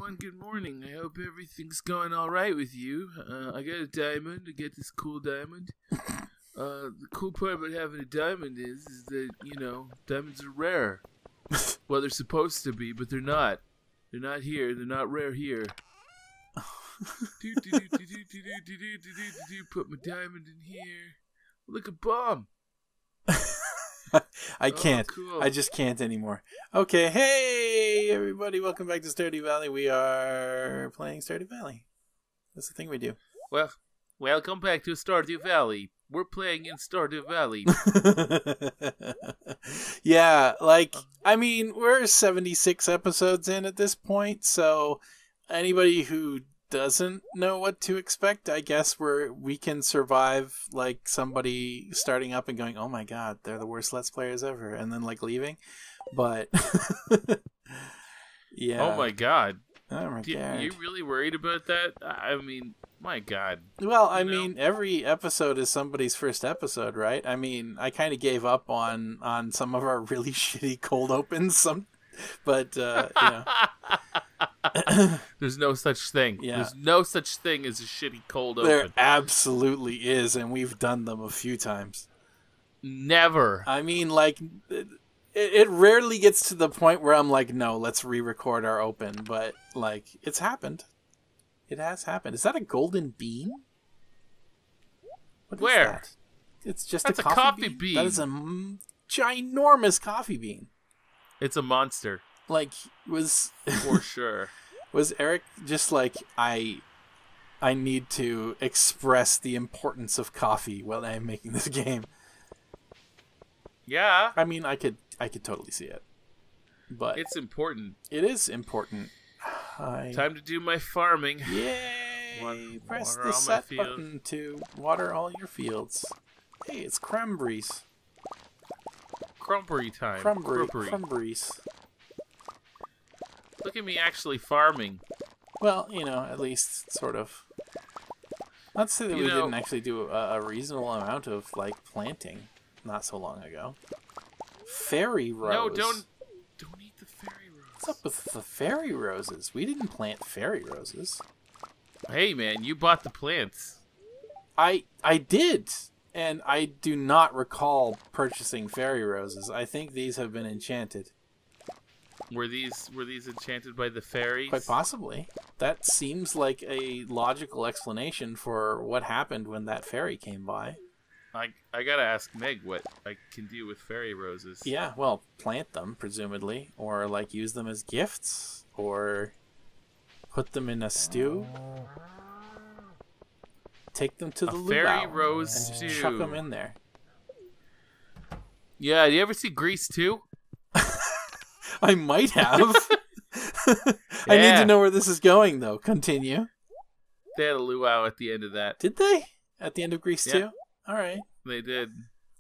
everyone. Good morning. I hope everything's going all right with you. I got a diamond. I get this cool diamond. The cool part about having a diamond is that, diamonds are rare. Well, they're supposed to be, but they're not. They're not here. They're not rare here. Put my diamond in here. Look, a bomb. I can't. Cool. I just can't anymore. Okay, hey everybody, welcome back to Stardew Valley. We are playing Stardew Valley. That's the thing we do. Well, welcome back to Stardew Valley. We're playing in Stardew Valley. Yeah, we're 76 episodes in at this point, so anybody who doesn't know what to expect, I guess we can survive like somebody starting up and going, oh my god, they're the worst Let's Players ever, and then like leaving. But yeah. Oh my god. Oh my god. You really worried about that? I mean, my god. Well, I mean, every episode is somebody's first episode, right? I mean, I kind of gave up on some of our really shitty cold opens, but There's no such thing. Yeah. There's no such thing as a shitty cold open. There absolutely is, and we've done them a few times. Never. I mean, like, it rarely gets to the point where I'm like, no, let's re-record our open, but, like, it's happened. It has happened. Is that a golden bean? What Where? is that? It's just That's a coffee bean. bean. That is a ginormous coffee bean. It's a monster. Like, was For sure. Was Eric just like, I need to express the importance of coffee while I'm making this game? Yeah. I mean, I could totally see it. But It's important. it is important. Time to do my farming. Yay! Press water the all my set fields. button to water all your fields. Hey, it's cranberries. Crumbery time. Cranberries. Look at me actually farming. Well, at least sort of. Not to say that we didn't actually do a reasonable amount of like planting not so long ago. Fairy rose. No, don't eat the fairy rose. What's up with the fairy roses? We didn't plant fairy roses. Hey man, you bought the plants. I did, and I do not recall purchasing fairy roses. I think these have been enchanted. Were these enchanted by the fairies? Quite possibly. That seems like a logical explanation for what happened when that fairy came by. I gotta ask Meg what I can do with fairy roses. Yeah, well, plant them, presumably, or like use them as gifts, or put them in a stew. Take them to the luau fairy rose and stew. chuck them in there. Yeah, do you ever see Grease 2? I might have. I need to know where this is going, though. Continue. They had a luau at the end of that. Did they? At the end of Grease 2? All right. They did.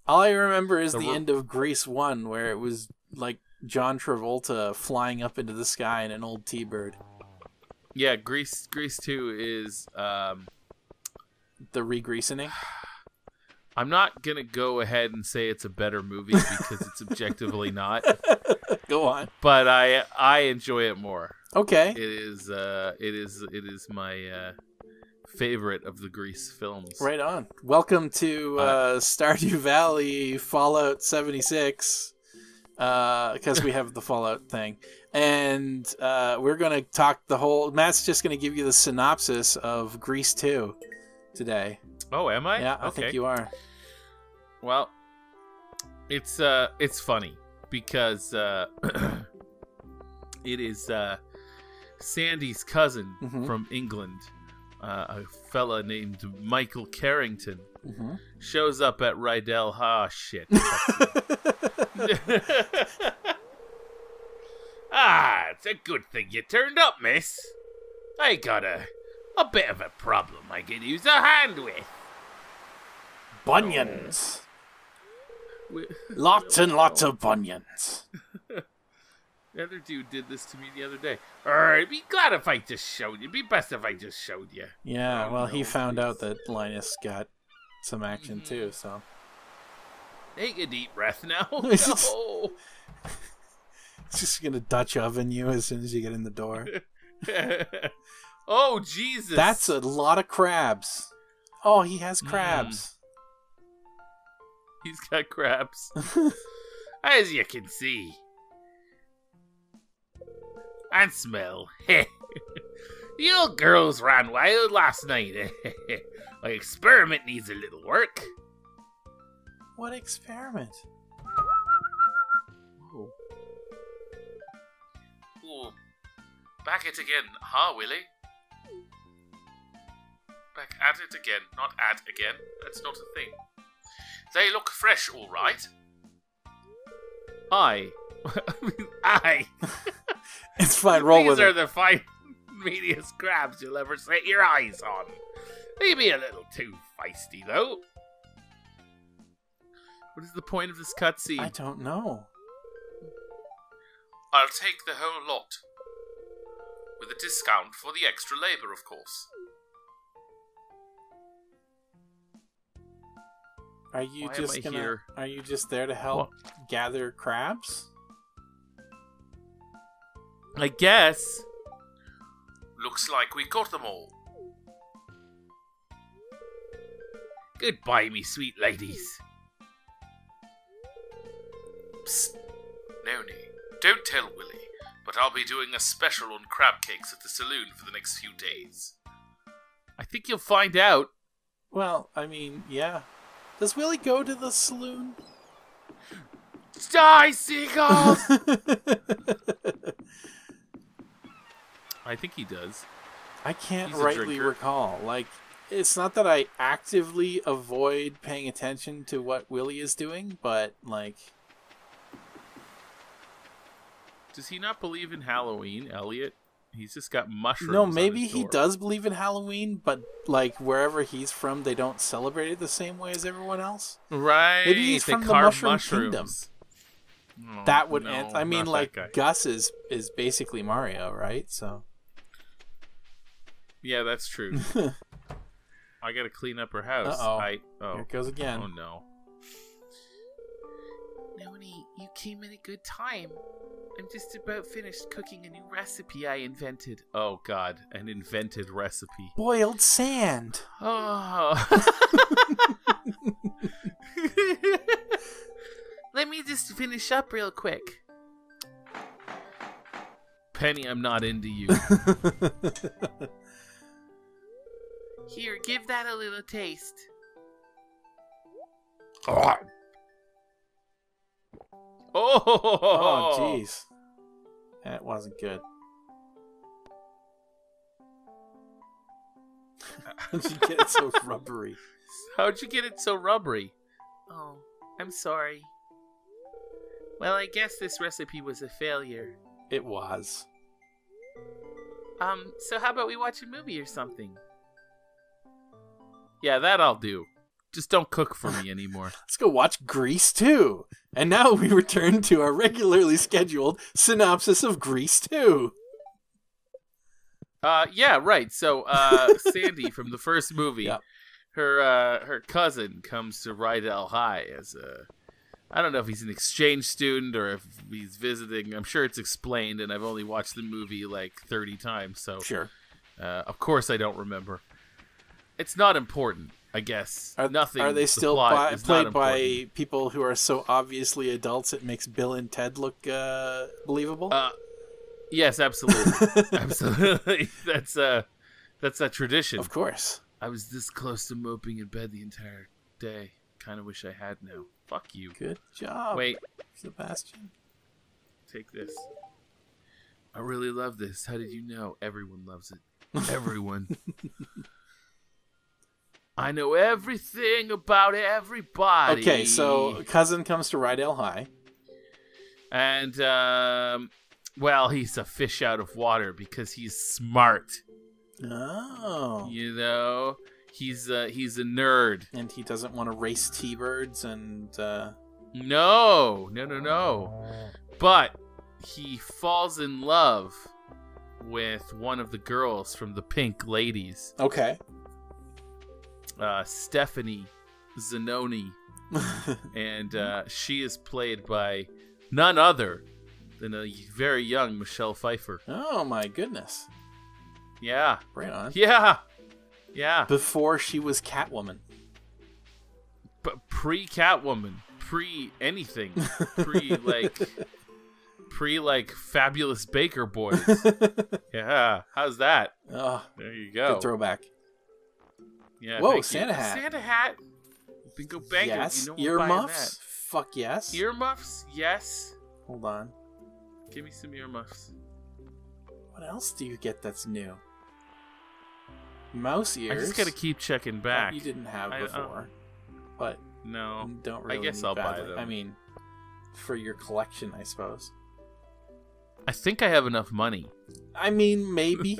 All I remember is the end of Grease 1, where it was like John Travolta flying up into the sky in an old T-bird. Yeah, Grease 2 is... the re-greasening? I'm not going to go ahead and say it's a better movie because it's objectively not. Go on. But I enjoy it more. Okay. It is my favorite of the Grease films. Right on. Welcome to Stardew Valley Fallout 76, because we have the Fallout thing. And we're going to talk Matt's just going to give you the synopsis of Grease 2 today. Oh, am I? Yeah, I Okay. think you are. Well, it's funny because it is Sandy's cousin from England, a fella named Michael Carrington, shows up at Rydell. Ah, shit. It's a good thing you turned up, miss. I got a bit of a problem I could use a hand with. Bunions. Lots and lots of bunions. The other dude did this to me the other day. I'd be glad if I just showed you. It'd be best if I just showed you. Yeah, well, he found out that Linus got some action too, so. Take a deep breath now. No. It's just gonna Dutch oven you as soon as you get in the door. Oh, Jesus. That's a lot of crabs. Oh, he has crabs. He's got crabs. As you can see. And smell. The old girls ran wild last night. My experiment needs a little work. What experiment? Oh. Oh. Back it again, huh, Willie? Back at it again, not at again. That's not a thing. They look fresh, all right. Aye. Aye. It's fine, roll with it. These are the fine, meatiest crabs you'll ever set your eyes on. Maybe a little too feisty, though. What is the point of this cutscene? I don't know. I'll take the whole lot. With a discount for the extra labor, of course. Are you Why just am I here? Are you just there to help gather crabs? I guess. Looks like we got them all. Goodbye, me sweet ladies. Psst. Noney, don't tell Willie, but I'll be doing a special on crab cakes at the saloon for the next few days. I think you'll find out. Well, I mean, yeah. Does Willie go to the saloon? Die, seagulls! I think he does. I can't He's a rightly drinker. recall. Like, it's not that I actively avoid paying attention to what Willie is doing, but, like... Does he not believe in Halloween, Elliot? He's just got mushrooms. No, on maybe his he door. does believe in Halloween, but, like, wherever he's from, they don't celebrate it the same way as everyone else. Right. Maybe he's they from the carve Mushroom mushrooms. Kingdom. Oh, That would no, answer. I mean, not like, that guy. Gus is basically Mario, right? So... Yeah, that's true. I gotta clean up her house. Uh-oh. Oh. Here it goes again. Oh, no. Noney, you came in a good time. I'm just about finished cooking a new recipe I invented. Oh, God. An invented recipe. Boiled sand. Oh. Let me just finish up real quick. Penny, I'm not into you. Here, give that a little taste. Oh, Oh, jeez. That wasn't good. How'd you get it so rubbery? How'd you get it so rubbery? Oh, I'm sorry. Well, I guess this recipe was a failure. It was. So how about we watch a movie or something? Yeah, that I'll do. Just don't cook for me anymore. Let's go watch Grease 2. And now we return to our regularly scheduled synopsis of Grease 2. Yeah, right. So, Sandy from the first movie, Yep. her cousin comes to Rydell High as a, I don't know if he's an exchange student or if he's visiting. I'm sure it's explained, and I've only watched the movie like 30 times, so Sure. Of course I don't remember. It's not important, I guess. Nothing. Are they the still plot is not played by important. people who are so obviously adults it makes Bill and Ted look believable? Yes, absolutely. Absolutely. That's a tradition. Of course. I was this close to moping in bed the entire day. Kind of wish I had now. Fuck you. Good job. Wait, Sebastian. take this. I really love this. How did you know? Everyone loves it. Everyone. I know everything about everybody. Okay, so cousin comes to Rydell High. And, well, he's a fish out of water because he's smart. Oh. You know? He's a nerd. And he doesn't want to race T-birds and... No. But he falls in love with one of the girls from the Pink Ladies. Okay. Stephanie Zanoni. And she is played by none other than a very young Michelle Pfeiffer. Oh, my goodness. Yeah. Right on. Yeah. Yeah. Before she was Catwoman. But pre-Catwoman. Pre-anything. Pre Fabulous Baker Boys. Yeah. How's that? Oh, there you go. Good throwback. Yeah. Whoa, Santa hat. Santa hat. Bingo bango. Yes. You know Earmuffs? Fuck yes. Earmuffs? Yes. Hold on. Give me some earmuffs. What else do you get that's new? Mouse ears. I just gotta keep checking back. You didn't have before. But no. Don't really I guess need I'll badly. buy them. I mean, for your collection, I suppose. I think I have enough money. I mean, maybe.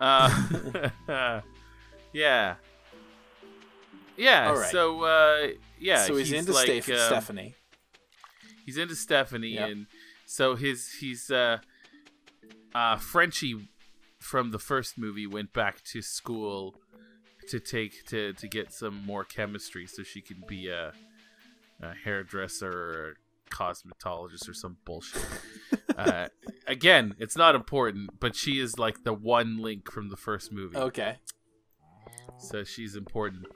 Yeah. Yeah. All right. So yeah. So he's into like, Stephanie. He's into Stephanie, Yep. and so he's Frenchie from the first movie went back to school to get some more chemistry so she can be a hairdresser or a cosmetologist or some bullshit. Again, it's not important, but she is like the one link from the first movie. Okay. So she's important.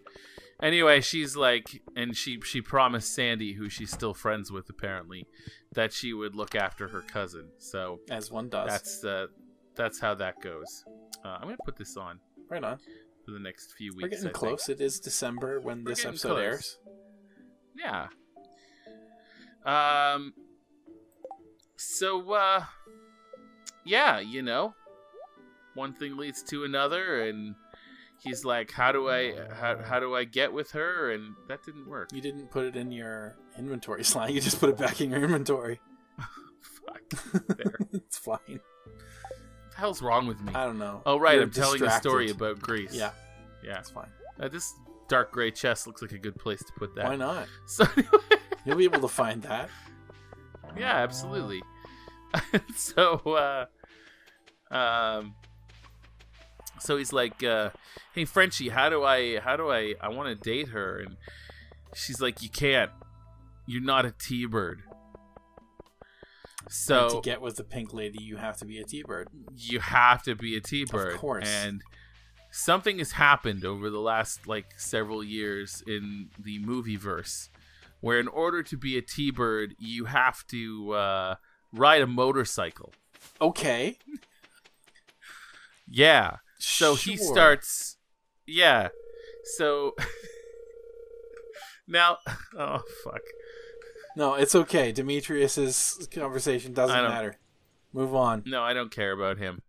Anyway, she's like, and she promised Sandy, who she's still friends with apparently, that she would look after her cousin. So as one does. That's how that goes. I'm gonna put this on. Right on. For the next few weeks. We're getting close. It is December when this episode airs. Yeah. So yeah, you know, one thing leads to another, and he's like, how do I get with her? And that didn't work. You didn't put it in your inventory slot. You just put it back in your inventory. Fuck. There. It's fine. What the hell's wrong with me? I don't know. Oh, right. You're I'm telling a story about Greece. Yeah. Yeah. It's fine. This dark gray chest looks like a good place to put that. Why not? So anyway. You'll be able to find that. Yeah, absolutely. So he's like, hey Frenchie, how do I want to date her? And she's like, you can't. You're not a T-bird. So and to get with the pink lady, you have to be a T-bird. You have to be a T-bird. Of course. And something has happened over the last several years in the movieverse, where in order to be a T-bird, you have to ride a motorcycle. Okay. Yeah. So he starts. Yeah. So now, oh fuck. No, it's okay. Demetrius's conversation doesn't matter. Move on. No, I don't care about him.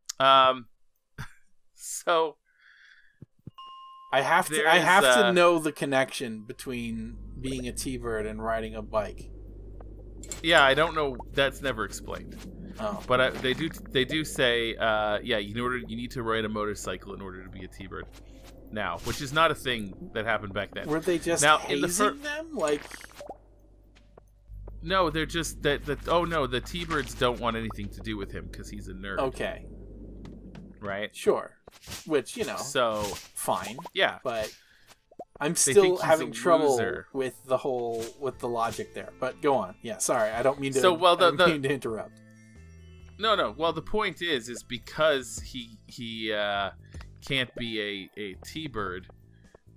So I have to know the connection between being a T-bird and riding a bike. Yeah, I don't know. That's never explained. Oh. But they do say, yeah, you need to ride a motorcycle in order to be a T-bird now, which is not a thing that happened back then. Were they just hazing them? Like, no, they're just that. Oh no, the T-birds don't want anything to do with him because he's a nerd. Okay. Right. Sure. Which, you know. So fine. Yeah. But I'm still having trouble with the logic there. But go on. Yeah. Sorry, I don't mean to. I don't mean to interrupt. No. Well, the point is because he can't be a T-bird,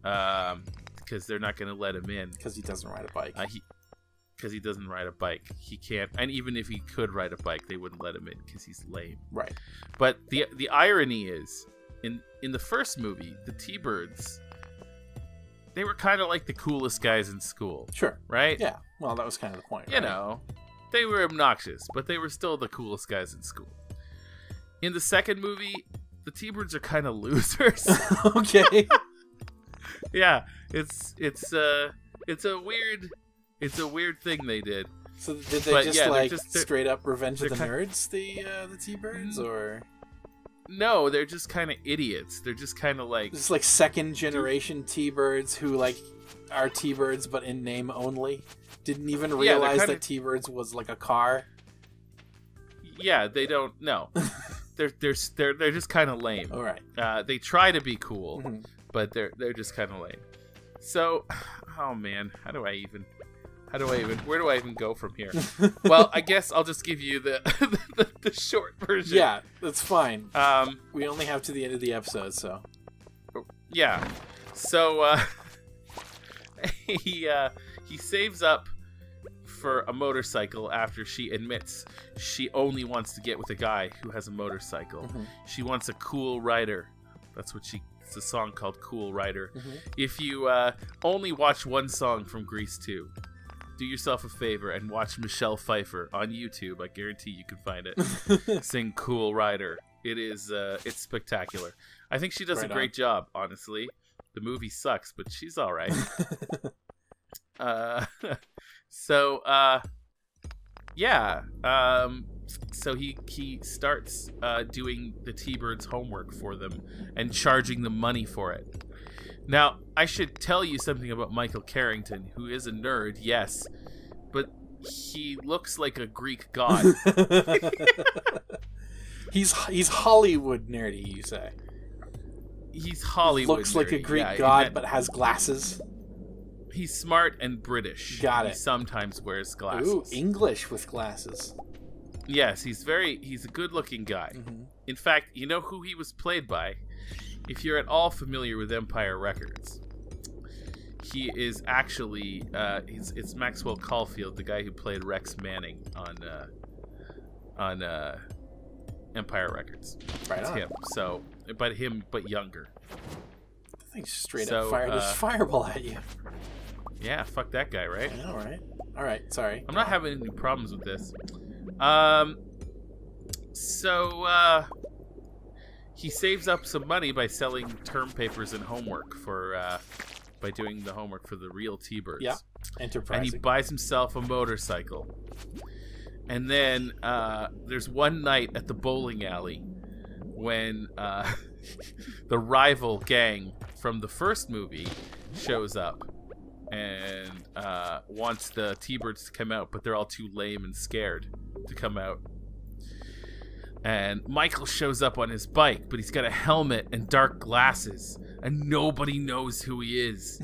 because they're not going to let him in because he doesn't ride a bike. Because he doesn't ride a bike, he can't. And even if he could ride a bike, they wouldn't let him in because he's lame. Right. But the irony is, in the first movie, the T-birds, they were kind of like the coolest guys in school. Sure. Right? Yeah. Well, that was kind of the point. You know. They were obnoxious, but they were still the coolest guys in school. In the second movie, the T-birds are kind of losers. Okay. Yeah, it's a weird thing they did. So did they just straight up Revenge of the Nerds, the T-birds, or? No, they're just kind of idiots. They're just kind of like just like second generation T-birds who like are T-birds but in name only. Didn't even realize that T-birds was like a car. Yeah, they don't. No, they're just kind of lame. All right. They try to be cool, but they're just kind of lame. So, oh man, how do I even? where do I even go from here? Well, I guess I'll just give you the the short version. Yeah, that's fine. We only have to the end of the episode, so. Yeah. So he saves up for a motorcycle after she admits she only wants to get with a guy who has a motorcycle. Mm-hmm. She wants a cool rider. That's what it's a song called Cool Rider. Mm-hmm. If you only watch one song from Grease 2, do yourself a favor and watch Michelle Pfeiffer on YouTube. I guarantee you can find it. Sing Cool Rider. It's spectacular. I think she does a great job, honestly. The movie sucks, but she's all right. So he starts doing the T-Birds' homework for them and charging them money for it. Now, I should tell you something about Michael Carrington, who is a nerd, yes, but he looks like a Greek god. He's Hollywood nerdy, you say? He's Hollywood looks nerdy. Like a Greek god, but has glasses. He's smart and British. Got it. He sometimes wears glasses. Ooh, English with glasses. Yes, he's a good-looking guy. Mm-hmm. In fact, you know who he was played by? If you're at all familiar with Empire Records, he is actually it's Maxwell Caulfield, the guy who played Rex Manning on Empire Records. Right it's on. Him. So, but younger. The thing's straight up fired this fireball at you. Yeah, fuck that guy, right? I know, right? All right, sorry. I'm not having any problems with this. He saves up some money by selling term papers and homework by doing the homework for the real T-Birds. Yeah, enterprising. And he buys himself a motorcycle. And then there's one night at the bowling alley when the rival gang from the first movie shows up and wants the T-Birds to come out, but they're all too lame and scared to come out. And Michael shows up on his bike, but he's got a helmet and dark glasses, and nobody knows who he is.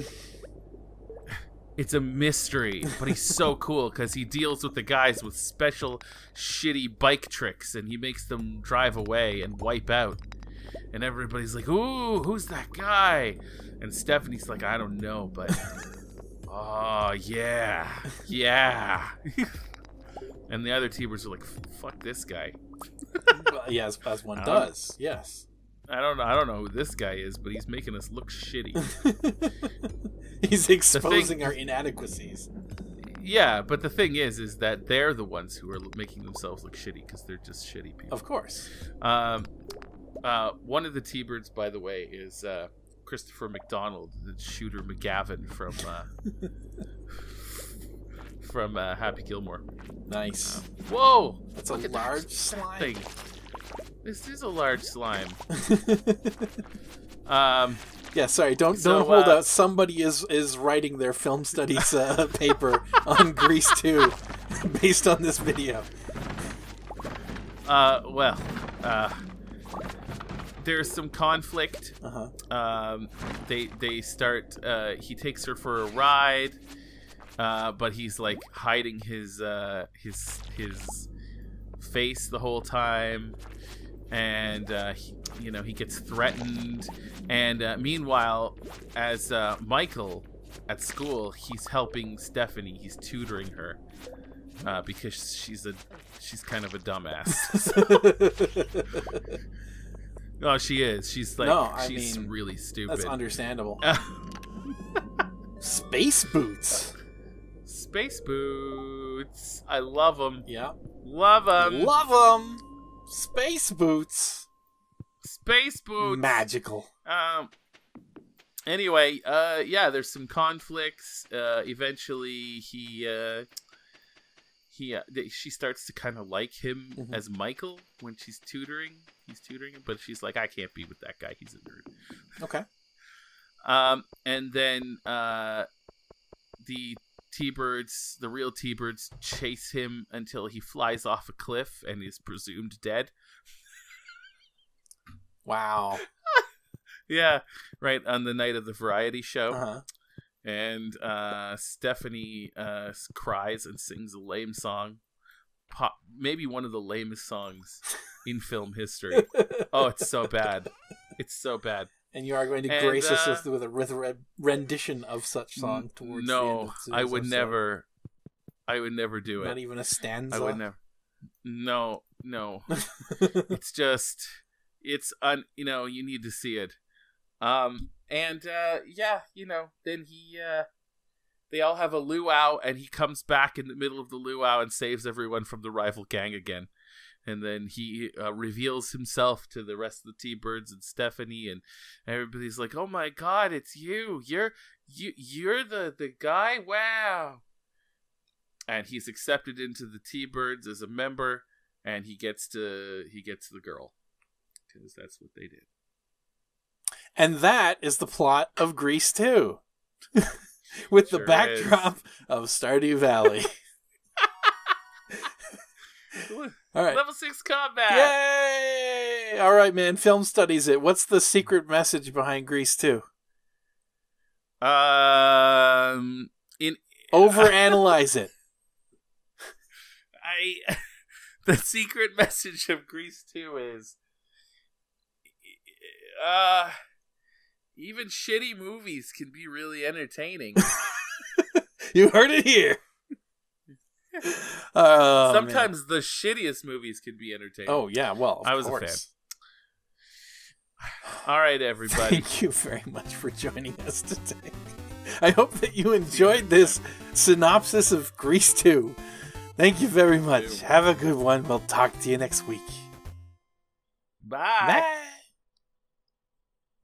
It's a mystery, but he's so cool because he deals with the guys with special shitty bike tricks, and he makes them drive away and wipe out. And everybody's like, ooh, who's that guy? And Stephanie's like, I don't know, but... oh, yeah. And the other T-Birds are like, fuck this guy. Well, yeah, as one does, yes. I don't know who this guy is, but he's making us look shitty. He's exposing our inadequacies. Yeah, but the thing is that they're the ones who are making themselves look shitty because they're just shitty people. Of course. One of the T-Birds, by the way, is Christopher McDonald, the Shooter McGavin from Happy Gilmore. Nice. Whoa! That's a large slime. Thing. This is a large slime. Yeah, sorry. Don't hold out. Somebody is writing their film studies paper on Grease 2 based on this video. There's some conflict. Uh-huh. They start. He takes her for a ride, but he's like hiding his face the whole time, and he gets threatened. And meanwhile, as Michael at school, he's helping Stephanie. He's tutoring her because she's kind of a dumbass. Oh, she is. She's like she's really stupid. That's understandable. Space boots. Space boots. I love them. Yeah. Love them. Love them. Space boots. Space boots. Magical. Anyway, there's some conflicts. Eventually, she starts to kind of like him as Michael when she's tutoring. He's tutoring him, but she's like, I can't be with that guy. He's a nerd. Okay. And then the T-Birds, the real T-Birds, chase him until he flies off a cliff and is presumed dead. Wow. Yeah, right on the night of the variety show. Uh-huh. And Stephanie cries and sings a lame song. Maybe one of the lamest songs in film history. Oh, it's so bad. It's so bad. And you are going to grace us with a rendition of such song towards the end of the I would never. I would never do it. Not even a stanza? I would never. No. It's just, you know, you need to see it. Then they all have a luau, and he comes back in the middle of the luau and saves everyone from the rival gang again. And then he reveals himself to the rest of the T-Birds and Stephanie, and everybody's like, "Oh my God, it's you! You're the guy! Wow!" And he's accepted into the T-Birds as a member, and he gets the girl because that's what they did. And that is the plot of Grease 2, with the backdrop of Stardew Valley. All right. Level 6 combat. Yay! All right, man. Film studies it. What's the secret message behind Grease 2? Overanalyze it. The secret message of Grease 2 is even shitty movies can be really entertaining. You heard it here. Sometimes the shittiest movies can be entertaining. Oh yeah, well, I was a fan. All right, everybody. Thank you very much for joining us today. I hope that you enjoyed this synopsis of Grease 2. Thank you very much. Have a good one. We'll talk to you next week. Bye. Bye.